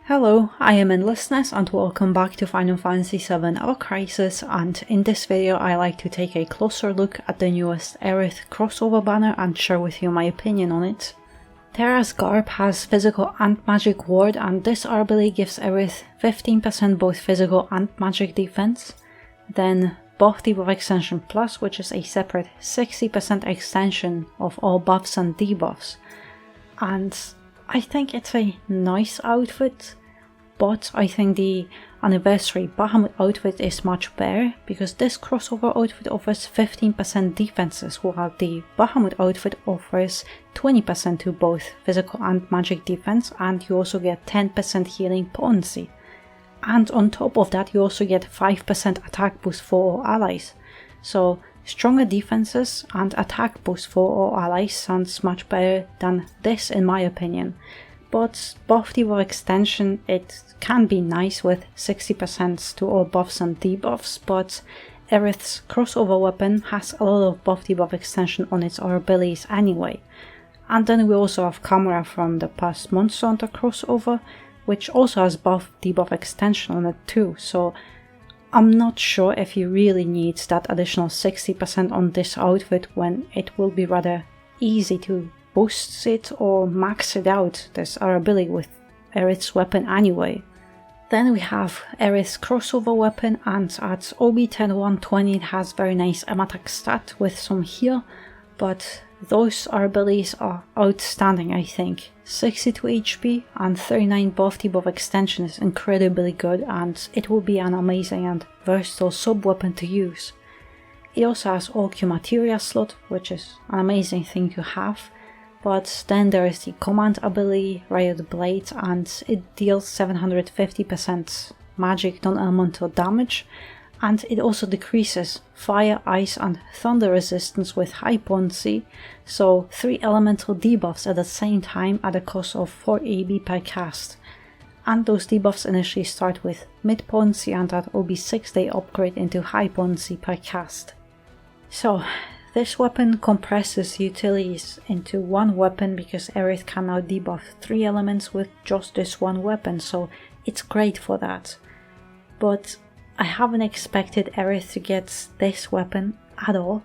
Hello, I am Endlessness and welcome back to Final Fantasy VII Ever Crisis, and in this video I like to take a closer look at the newest Aerith crossover banner and share with you my opinion on it. Terra's Garb has physical and magic ward, and this ability gives Aerith 15% both physical and magic defense. Then buff debuff extension plus, which is a separate 60% extension of all buffs and debuffs. And I think it's a nice outfit, but I think the anniversary Bahamut outfit is much better, because this crossover outfit offers 15% defenses, while the Bahamut outfit offers 20% to both physical and magic defense, and you also get 10% healing potency. And on top of that you also get 5% attack boost for all allies. So stronger defenses and attack boost for all allies sounds much better than this in my opinion. But buff debuff extension, it can be nice with 60% to all buffs and debuffs, but Aerith's crossover weapon has a lot of buff debuff extension on its abilities anyway. And then we also have Camera from the past Monster Hunter crossover, which also has buff debuff extension on it too, so I'm not sure if he really needs that additional 60% on this outfit when it will be rather easy to boost it or max it out, this ability with Aerith's weapon anyway. Then we have Aerith's crossover weapon, and at OB-10-120 it has very nice attack stat with some heal, but those abilities are outstanding I think. 62 HP and 39 buff debuff extension is incredibly good, and it will be an amazing and versatile sub-weapon to use. It also has all Q materia slot, which is an amazing thing to have. But then there is the command ability, Riot Blade, and it deals 750% magic non-elemental damage, and it also decreases fire, ice and thunder resistance with high potency, so 3 elemental debuffs at the same time at a cost of 4 AB per cast. And those debuffs initially start with mid potency, and that will be 6 they upgrade into high potency per cast. So this weapon compresses utilities into one weapon, because Aerith can now debuff 3 elements with just this one weapon, so it's great for that. But I haven't expected Aerith to get this weapon at all.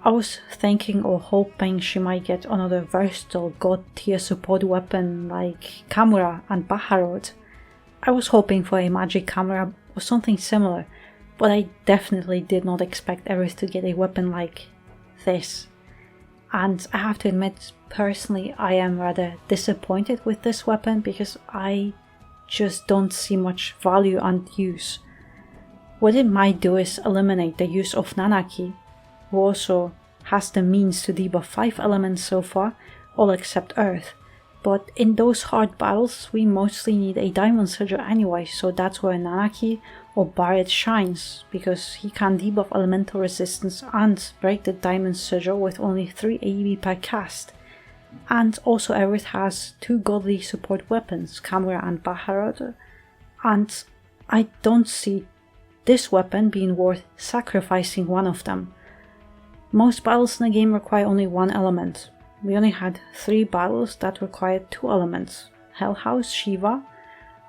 I was thinking or hoping she might get another versatile god tier support weapon like Camera and Bahamut. I was hoping for a magic camera or something similar, but I definitely did not expect Aerith to get a weapon like this. And I have to admit, personally I am rather disappointed with this weapon, because I just don't see much value and use. What it might do is eliminate the use of Nanaki, who also has the means to debuff 5 elements so far, all except Earth. But in those hard battles we mostly need a Diamond Surger anyway, so that's where Nanaki or Barret shines, because he can debuff elemental resistance and break the Diamond Surger with only 3 AEB per cast. And also Aerith has 2 godly support weapons, Camera and Bahamut, and I don't see this weapon being worth sacrificing one of them. Most battles in the game require only 1 element. We only had 3 battles that required 2 elements, Hellhouse, Shiva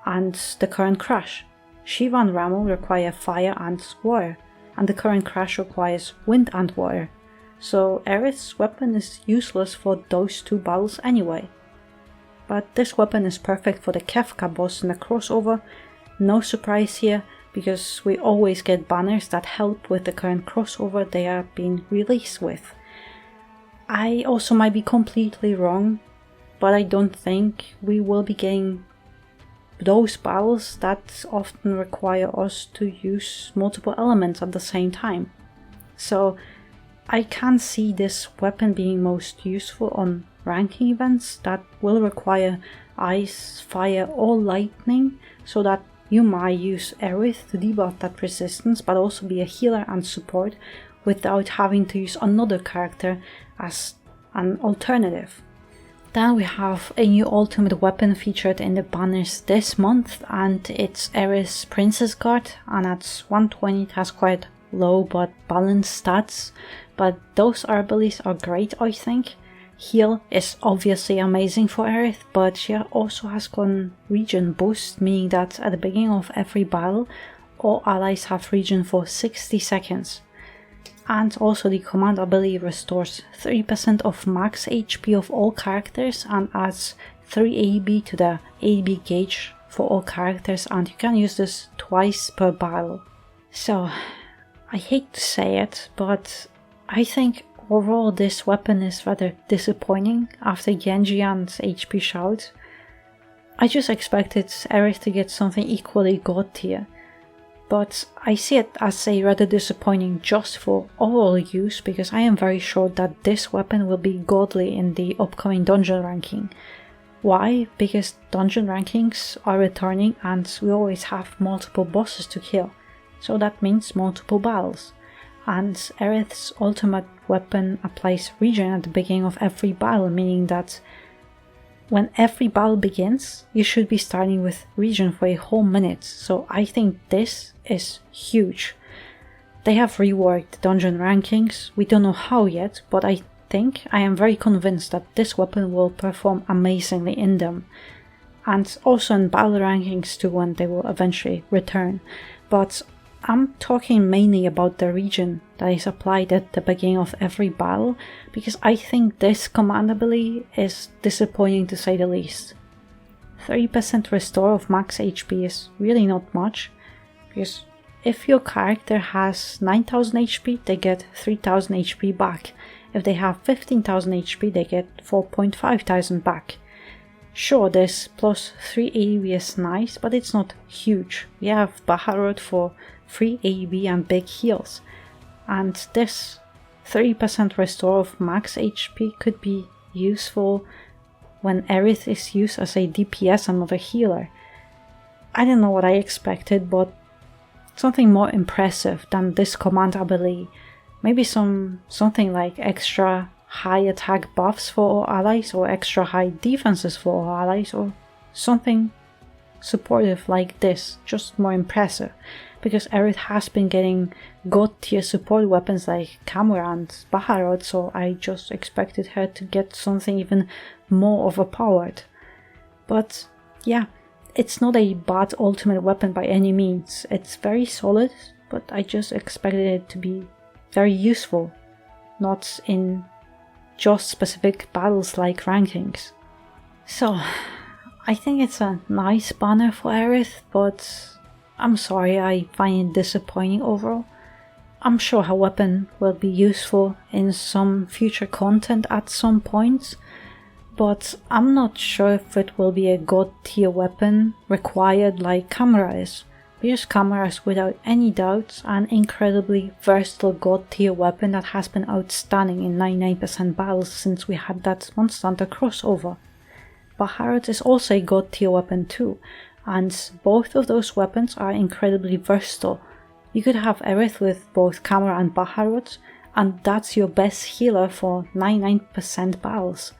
and the current Crash. Shiva and Ramuh require fire and water, and the current Crash requires wind and water, so Aerith's weapon is useless for those 2 battles anyway. But this weapon is perfect for the Kefka boss in the crossover. No surprise here, because we always get banners that help with the current crossover they are being released with. I also might be completely wrong, but I don't think we will be getting those battles that often require us to use multiple elements at the same time. So I can see this weapon being most useful on ranking events that will require ice, fire or lightning, so that you might use Aerith to debuff that resistance but also be a healer and support without having to use another character as an alternative. Then we have a new ultimate weapon featured in the banners this month, and it's Aerith's Princess Guard, and at 120 it has quite low but balanced stats, but those abilities are great, I think. Heal is obviously amazing for Aerith, but she also has got regen boost, meaning that at the beginning of every battle, all allies have regen for 60 seconds. And also the command ability restores 3% of max HP of all characters and adds 3 AEB to the AEB gauge for all characters, and you can use this twice per battle. So, I hate to say it, but I think overall this weapon is rather disappointing after Genji and HP Shout. I just expected Aerith to get something equally god tier, but I see it as a rather disappointing just for overall use, because I am very sure that this weapon will be godly in the upcoming dungeon ranking. Why? Because dungeon rankings are returning and we always have multiple bosses to kill, so that means multiple battles. And Aerith's ultimate weapon applies regen at the beginning of every battle, meaning that when every battle begins, you should be starting with regen for a whole minute, so I think this is huge. They have reworked dungeon rankings, we don't know how yet, but I am very convinced that this weapon will perform amazingly in them. And also in battle rankings too, when they will eventually return. But I'm talking mainly about the regen that is applied at the beginning of every battle, because I think this command ability is disappointing to say the least. 30% restore of max HP is really not much, because if your character has 9000 HP, they get 3000 HP back. If they have 15,000 HP, they get 4,500 back. Sure, this plus 3 AEB is nice, but it's not huge. We have Baharut for 3 AEB and big heals, and this 30% restore of max HP could be useful when Aerith is used as a DPS and not a healer. I don't know what I expected, but something more impressive than this command ability. Maybe something like extra high attack buffs for all allies, or extra high defenses for all allies, or something supportive like this, just more impressive. Because Aerith has been getting god tier support weapons like Camera and Baharut, so I just expected her to get something even more overpowered. But yeah, it's not a bad ultimate weapon by any means. It's very solid, but I just expected it to be very useful, not in just specific battles like rankings. So, I think it's a nice banner for Aerith, but I'm sorry, I find it disappointing overall. I'm sure her weapon will be useful in some future content at some point, but I'm not sure if it will be a god tier weapon required like Camera is. Because Camera is without any doubt an incredibly versatile god tier weapon that has been outstanding in 99% battles since we had that Monster Hunter crossover. Baharut is also a god tier weapon too, and both of those weapons are incredibly versatile. You could have Aerith with both Camera and Baharut, and that's your best healer for 99% battles.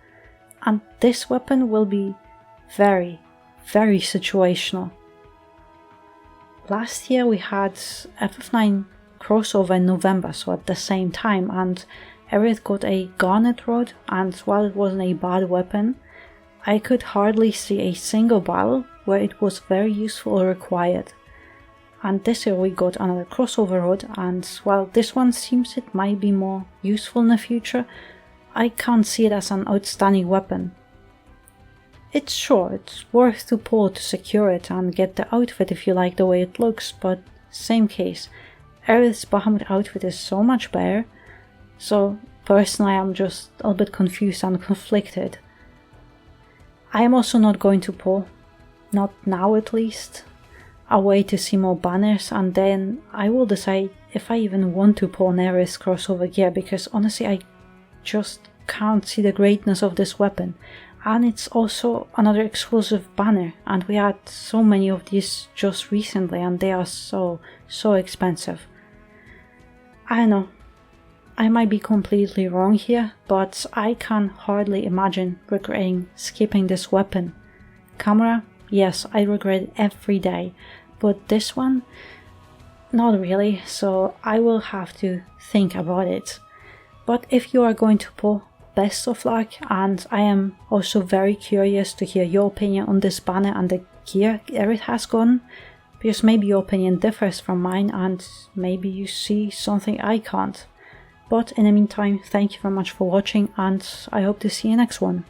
And this weapon will be very, very situational. Last year we had FF9 crossover in November, so at the same time, and Aerith got a Garnet Rod, and while it wasn't a bad weapon, I could hardly see a single battle where it was very useful or required. And this year we got another crossover rod, and while this one seems it might be more useful in the future, I can't see it as an outstanding weapon. It's worth to pull to secure it and get the outfit if you like the way it looks, but same case, Aerith's Bahamut outfit is so much better, so personally I'm just a little bit confused and conflicted. I am also not going to pull, not now at least. I'll wait to see more banners and then I will decide if I even want to pull an Aerith crossover gear, because honestly I just can't see the greatness of this weapon. And it's also another exclusive banner, and we had so many of these just recently and they are so expensive. I don't know, I might be completely wrong here, but I can hardly imagine regretting skipping this weapon. Camera, yes, I regret it every day, but this one, not really, so I will have to think about it. But if you are going to pull, best of luck, and I am also very curious to hear your opinion on this banner and the gear Aerith has gotten, because maybe your opinion differs from mine and maybe you see something I can't. But in the meantime, thank you very much for watching and I hope to see you next one.